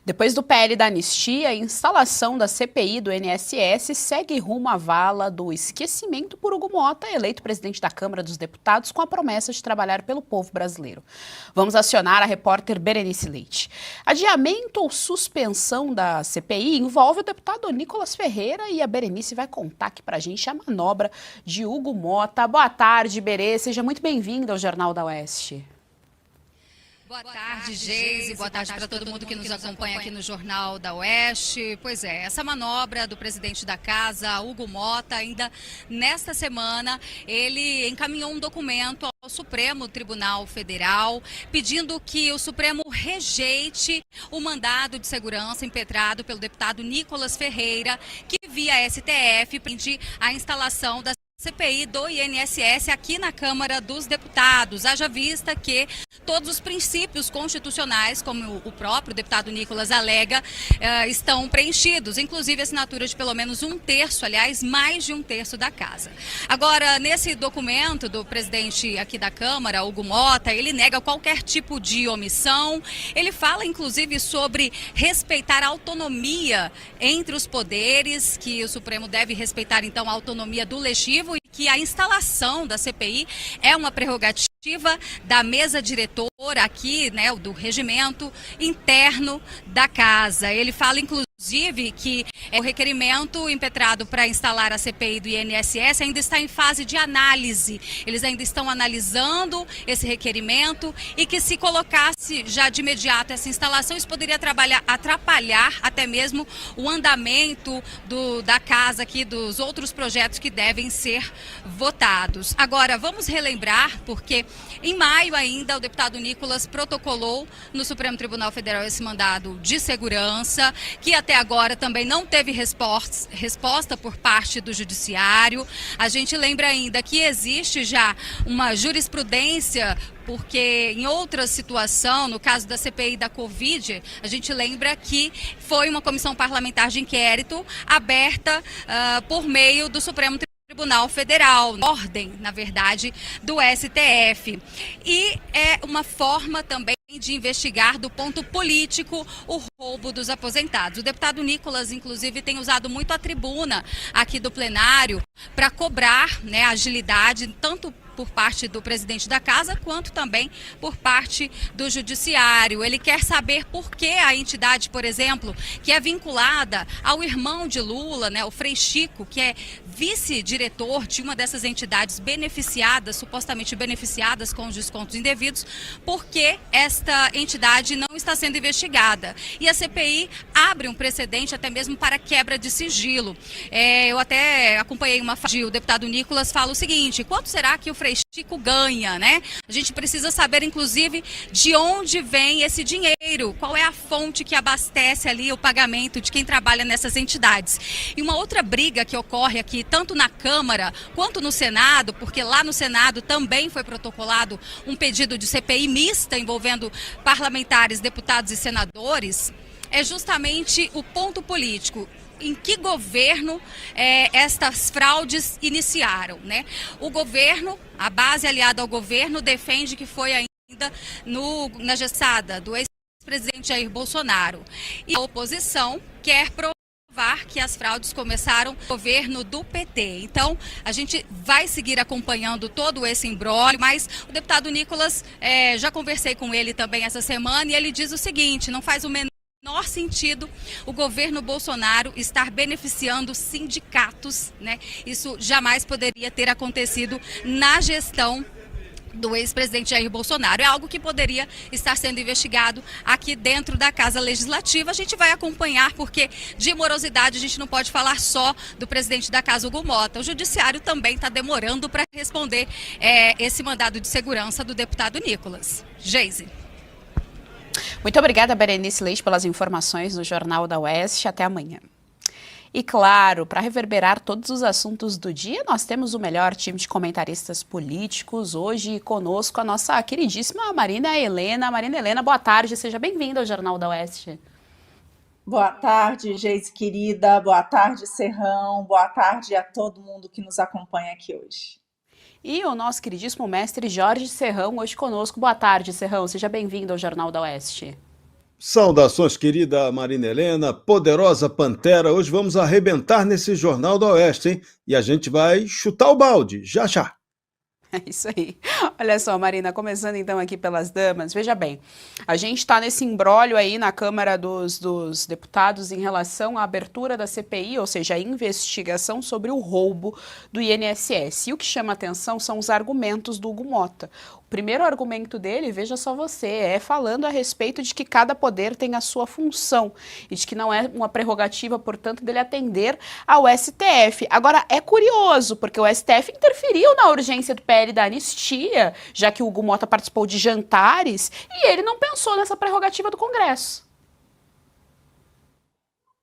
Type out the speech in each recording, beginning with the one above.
Depois do PL da anistia, a instalação da CPI do INSS segue rumo à vala do esquecimento por Hugo Motta, eleito presidente da Câmara dos Deputados, com a promessa de trabalhar pelo povo brasileiro. Vamos acionar a repórter Berenice Leite. Adiamento ou suspensão da CPI envolve o deputado Nicolas Ferreira e a Berenice vai contar aqui pra gente a manobra de Hugo Motta. Boa tarde, Berê. Seja muito bem-vinda ao Jornal da Oeste. Boa tarde, Geise. Boa tarde para todo mundo que nos acompanha aqui no Jornal da Oeste. Pois é, essa manobra do presidente da casa, Hugo Motta, ainda nesta semana, ele encaminhou um documento ao Supremo Tribunal Federal, pedindo que o Supremo rejeite o mandado de segurança impetrado pelo deputado Nicolas Ferreira, que via STF pede a instalação da CPI do INSS aqui na Câmara dos Deputados, haja vista que todos os princípios constitucionais, como o próprio deputado Nicolas alega, estão preenchidos, inclusive a assinatura de pelo menos um terço, aliás, mais de um terço da casa. Agora, nesse documento do presidente aqui da Câmara, Hugo Motta, ele nega qualquer tipo de omissão, ele fala inclusive sobre respeitar a autonomia entre os poderes, que o Supremo deve respeitar então a autonomia do Legislativo, e que a instalação da CPI é uma prerrogativa da mesa diretora aqui, né, do regimento interno da casa. Ele fala, inclusive, que o requerimento impetrado para instalar a CPI do INSS ainda está em fase de análise. Eles ainda estão analisando esse requerimento e que se colocasse já de imediato essa instalação, isso poderia atrapalhar até mesmo o andamento da casa aqui, dos outros projetos que devem ser votados. Agora, vamos relembrar, porque em maio ainda o deputado Nicolas protocolou no Supremo Tribunal Federal esse mandado de segurança, que até agora também não teve resposta por parte do Judiciário. A gente lembra ainda que existe já uma jurisprudência, porque em outra situação, no caso da CPI da Covid, a gente lembra que foi uma comissão parlamentar de inquérito aberta por meio do Supremo Tribunal Federal, ordem, na verdade, do STF. E é uma forma também de investigar do ponto político o roubo dos aposentados. O deputado Nicolas, inclusive, tem usado muito a tribuna aqui do plenário para cobrar, né, agilidade, tanto por parte do presidente da casa, quanto também por parte do judiciário. Ele quer saber por que a entidade, por exemplo, que é vinculada ao irmão de Lula, né, o Frei Chico, que é vice-diretor de uma dessas entidades beneficiadas, supostamente beneficiadas com os descontos indevidos, porque esta entidade não está sendo investigada. E a CPI abre um precedente até mesmo para quebra de sigilo. Eu até acompanhei uma fala, o deputado Nicolas fala o seguinte: quanto será que o Frei Chico ganha, né? A gente precisa saber, inclusive, de onde vem esse dinheiro, qual é a fonte que abastece ali o pagamento de quem trabalha nessas entidades. E uma outra briga que ocorre aqui, tanto na Câmara quanto no Senado, porque lá no Senado também foi protocolado um pedido de CPI mista envolvendo parlamentares, deputados e senadores, é justamente o ponto político. Em que governo estas fraudes iniciaram, né? O governo, a base aliada ao governo, defende que foi ainda na gestada do ex-presidente Jair Bolsonaro. E a oposição quer provar que as fraudes começaram no governo do PT. Então, a gente vai seguir acompanhando todo esse imbróglio, mas o deputado Nicolas, já conversei com ele também essa semana, e ele diz o seguinte: não faz o menor sentido o governo Bolsonaro estar beneficiando sindicatos, né? Isso jamais poderia ter acontecido na gestão do ex-presidente Jair Bolsonaro. É algo que poderia estar sendo investigado aqui dentro da Casa Legislativa. A gente vai acompanhar, porque de morosidade a gente não pode falar só do presidente da Casa, Hugo Motta. O Judiciário também está demorando para responder esse mandado de segurança do deputado Nicolas. Geise. Muito obrigada, Berenice Leite, pelas informações no Jornal da Oeste. Até amanhã. E claro, para reverberar todos os assuntos do dia, nós temos o melhor time de comentaristas políticos. Hoje conosco a nossa queridíssima Marina Helena. Marina Helena, boa tarde, seja bem-vinda ao Jornal da Oeste. Boa tarde, Geise querida, boa tarde, Serrão, boa tarde a todo mundo que nos acompanha aqui hoje. E o nosso queridíssimo mestre Jorge Serrão, hoje conosco. Boa tarde, Serrão, seja bem-vindo ao Jornal da Oeste. Saudações, querida Marina Helena, poderosa Pantera. Hoje vamos arrebentar nesse Jornal do Oeste, hein? E a gente vai chutar o balde, já já. É isso aí. Olha só, Marina, começando então aqui pelas damas, veja bem, a gente está nesse imbróglio aí na Câmara dos Deputados em relação à abertura da CPI, ou seja, a investigação sobre o roubo do INSS. E o que chama atenção são os argumentos do Hugo Mota. O primeiro argumento dele, veja só você, é falando a respeito de que cada poder tem a sua função e de que não é uma prerrogativa, portanto, dele atender ao STF. Agora, é curioso, porque o STF interferiu na urgência do PL da anistia, já que o Hugo Mota participou de jantares, e ele não pensou nessa prerrogativa do Congresso.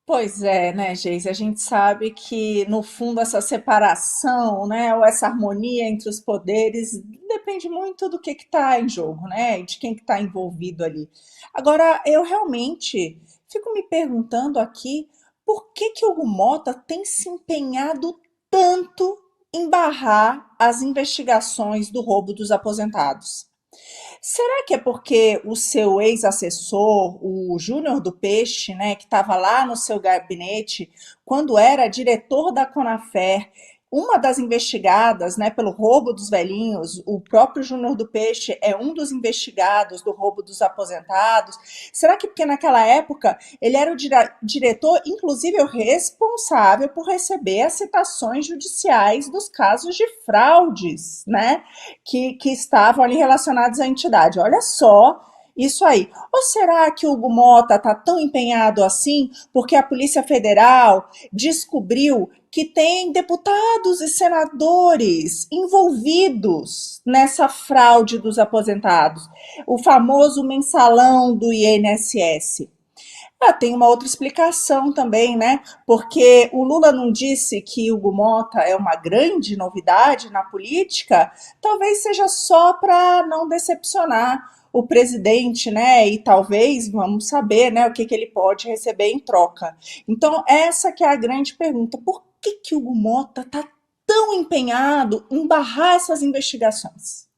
Pois é, né, Geise? A gente sabe que, no fundo, essa separação, né, ou essa harmonia entre os poderes depende muito do que está em jogo, né, e de quem que está envolvido ali. Agora, eu realmente fico me perguntando aqui por que que o Hugo Mota tem se empenhado tanto em barrar as investigações do roubo dos aposentados. Será que é porque o seu ex-assessor, o Júnior do Peixe, né, que estava lá no seu gabinete, quando era diretor da Conafer, uma das investigadas, né, pelo roubo dos velhinhos, o próprio Júnior do Peixe é um dos investigados do roubo dos aposentados? Será que porque naquela época ele era o diretor, inclusive o responsável por receber as citações judiciais dos casos de fraudes, né? Que estavam ali relacionados à entidade. Olha só isso aí. Ou será que o Hugo Mota está tão empenhado assim porque a Polícia Federal descobriu que tem deputados e senadores envolvidos nessa fraude dos aposentados, o famoso mensalão do INSS? Tem uma outra explicação também, né? Porque o Lula não disse que Hugo Mota é uma grande novidade na política, talvez seja só para não decepcionar o presidente, né? E talvez vamos saber, né, o que que ele pode receber em troca. Então, essa que é a grande pergunta. Por que que Hugo Mota está tão empenhado em barrar essas investigações?